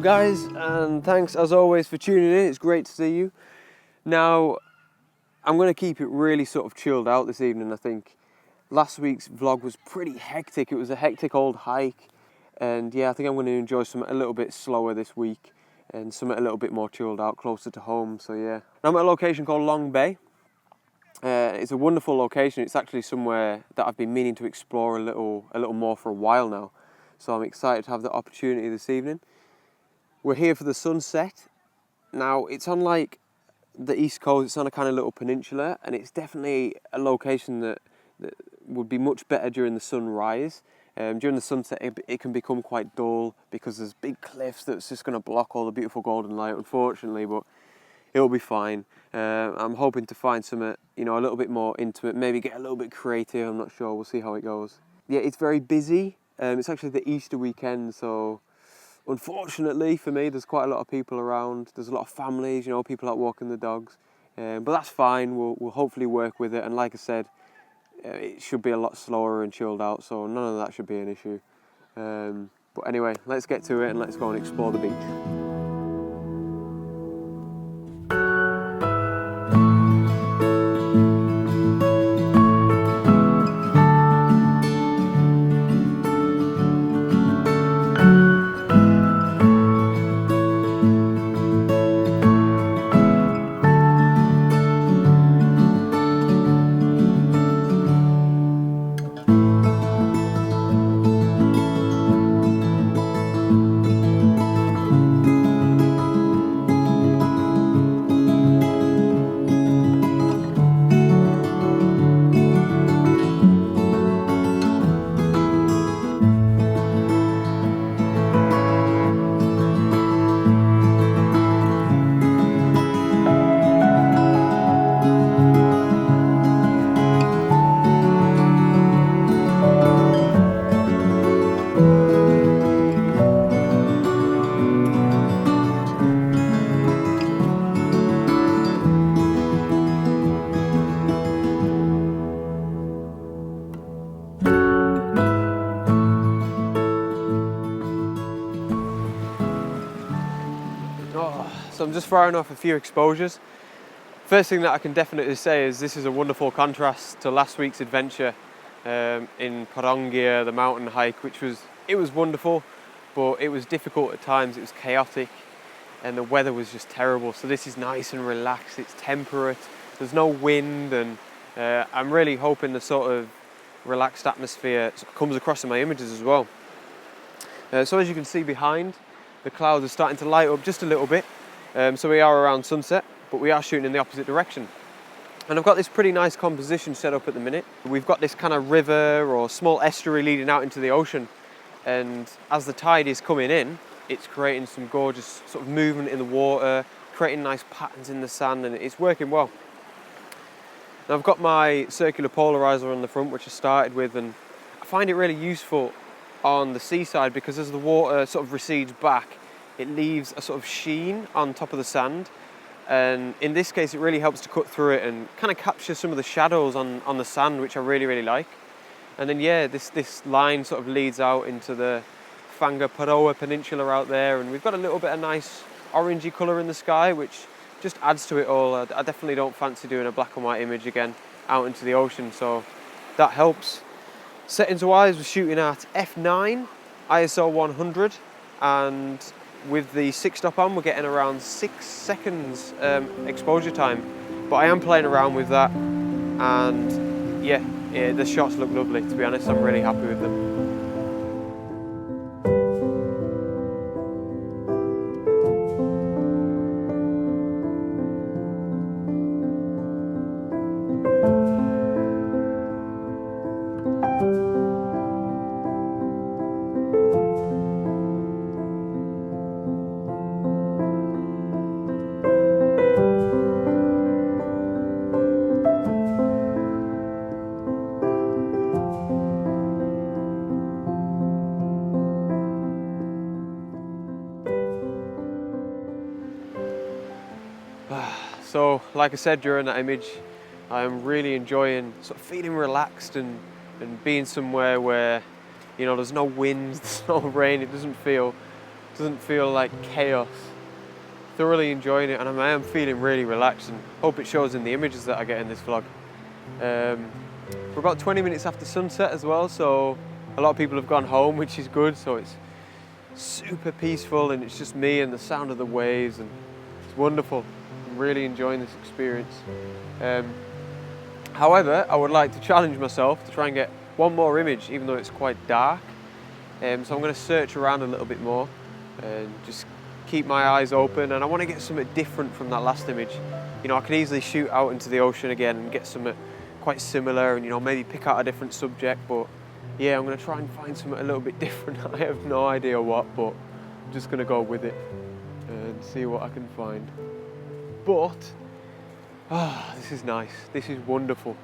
guys, and thanks as always for tuning in. It's great to see you. Now, I'm going to keep it really sort of chilled out this evening. I think last week's vlog was pretty hectic. It was a hectic old hike, and yeah, I think I'm going to enjoy something a little bit slower this week and something a little bit more chilled out, closer to home. So yeah, now I'm at a location called Long Bay. It's a wonderful location. It's actually somewhere that I've been meaning to explore a little more for a while now. So I'm excited to have the opportunity this evening. We're here for the sunset. Now, it's on like the east coast, it's on a kind of little peninsula, and it's definitely a location that would be much better during the sunrise. During the sunset, it can become quite dull because there's big cliffs that's just going to block all the beautiful golden light, unfortunately, but it'll be fine. I'm hoping to find something, you know, a little bit more intimate, maybe get a little bit creative, I'm not sure, we'll see how it goes. Yeah, it's very busy. It's actually the Easter weekend, so unfortunately for me, there's quite a lot of people around. There's a lot of families, you know, people out walking the dogs. But that's fine, we'll hopefully work with it. And like I said, it should be a lot slower and chilled out, so none of that should be an issue. But anyway, let's get to it and let's go and explore the beach. So I'm just firing off a few exposures. First thing that I can definitely say is this is a wonderful contrast to last week's adventure in Parongia, the mountain hike, which was wonderful, but it was difficult at times. It was chaotic and the weather was just terrible. So this is nice and relaxed, it's temperate, there's no wind, and I'm really hoping the sort of relaxed atmosphere comes across in my images as well. So as you can see behind, the clouds are starting to light up just a little bit. So we are around sunset, but we are shooting in the opposite direction. And I've got this pretty nice composition set up at the minute. We've got this kind of river or small estuary leading out into the ocean. And as the tide is coming in, it's creating some gorgeous sort of movement in the water, creating nice patterns in the sand, and it's working well. Now I've got my circular polarizer on the front, which I started with, and I find it really useful on the seaside because as the water sort of recedes back, it leaves a sort of sheen on top of the sand, and in this case it really helps to cut through it and kind of capture some of the shadows on the sand, which I really like. And then yeah, this line sort of leads out into the Whangaparoa Peninsula out there, and we've got a little bit of nice orangey colour in the sky, which just adds to it all. I definitely don't fancy doing a black and white image again out into the ocean, so that helps. Settings wise, we're shooting at f9, ISO 100, and with the 6-stop on, we're getting around 6 seconds exposure time. But I am playing around with that, and yeah, the shots look lovely, to be honest. I'm really happy with them. So, like I said during that image, I'm really enjoying sort of feeling relaxed and being somewhere where, you know, there's no wind, there's no rain, it doesn't feel doesn't feel like chaos. Thoroughly enjoying it, and I am feeling really relaxed, and hope it shows in the images that I get in this vlog. We're about 20 minutes after sunset as well, so a lot of people have gone home, which is good. So it's super peaceful, and it's just me and the sound of the waves, and it's wonderful. I'm really enjoying this experience. However, I would like to challenge myself to try and get one more image, even though it's quite dark. So I'm going to search around a little bit more and just keep my eyes open, and I want to get something different from that last image. You know, I can easily shoot out into the ocean again and get something quite similar, and, you know, maybe pick out a different subject, but yeah, I'm going to try and find something a little bit different. I have no idea what, but I'm just going to go with it and see what I can find. But this is nice. This is wonderful.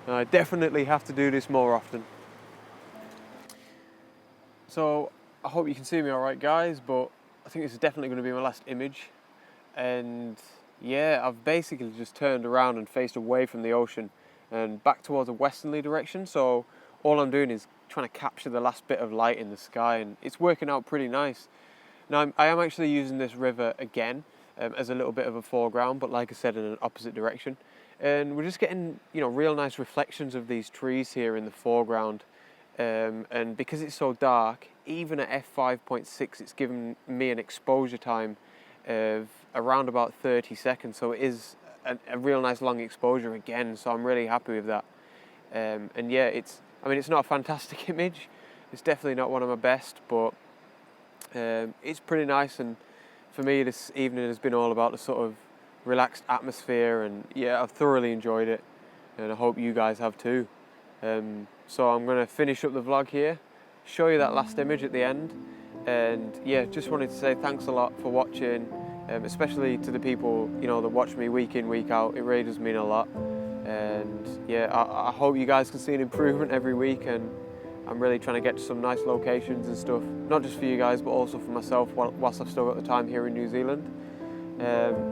I definitely have to do this more often. So I hope you can see me all right, guys, but I think this is definitely going to be my last image. And yeah, I've basically just turned around and faced away from the ocean and back towards a westerly direction. So all I'm doing is trying to capture the last bit of light in the sky, and it's working out pretty nice. Now I am actually using this river again as a little bit of a foreground, but like I said, in an opposite direction. And we're just getting, you know, real nice reflections of these trees here in the foreground. And because it's so dark, even at f5.6, it's given me an exposure time of around about 30 seconds. So it is a real nice long exposure again. So I'm really happy with that. And yeah, it's not a fantastic image. It's definitely not one of my best, but it's pretty nice. And for me, this evening has been all about the sort of relaxed atmosphere, and yeah, I've thoroughly enjoyed it, and I hope you guys have too. So I'm going to finish up the vlog here, show you that last image at the end, and yeah, just wanted to say thanks a lot for watching, especially to the people, you know, that watch me week in, week out. It really does mean a lot, and yeah, I hope you guys can see an improvement every week, and I'm really trying to get to some nice locations and stuff, not just for you guys, but also for myself whilst I've still got the time here in New Zealand.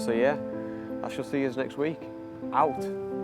So yeah, I shall see you next week. Out.